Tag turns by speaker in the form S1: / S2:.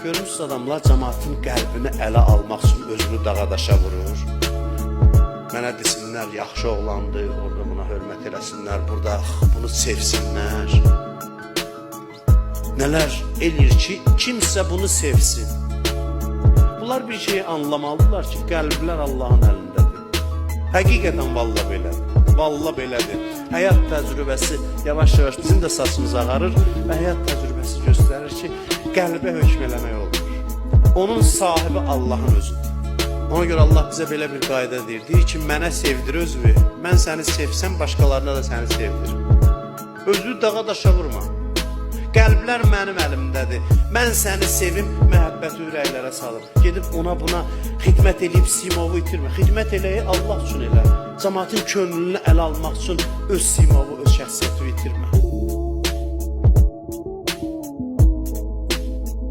S1: Görmüsünüz adamlar cəmaatın qəlbini ələ almaq üçün özünü dağa daşa vurur. Mənə desinlər, yaxşı oğlandı, orada buna hörmət eləsinlər, burada bunu sevsinlər. Nələr eləyir ki, kimsə bunu sevsin. Bunlar bir şeyi anlamalıdırlar ki, qəlblər Allahın əlindədir. Həqiqətən valla belədir. Valla belədir. Həyat təcrübəsi yavaş-yavaş bizim də saçımız ağarır və həyat təcrübəsi göstərir ki, qəlbə hökm eləmək olur. Onun sahibi Allahın özüdür. Ona görə Allah bizə belə bir qayda deyir ki, mənə sevdir özünü, mən səni sevsəm, başqalarına da səni sevdir. Özünü dağa daşa vurma. Qəlblər mənim əlimdədir. Mən səni sevim, məhəbbəti ürəklərə salım. Gedib ona buna xidmət eləyib simovu itirmə. Xidmət eləyi Allah üçün elə. Cəmaatın könlünü ələ almaq üçün öz simovu, öz şəxsiyyəti itirmə.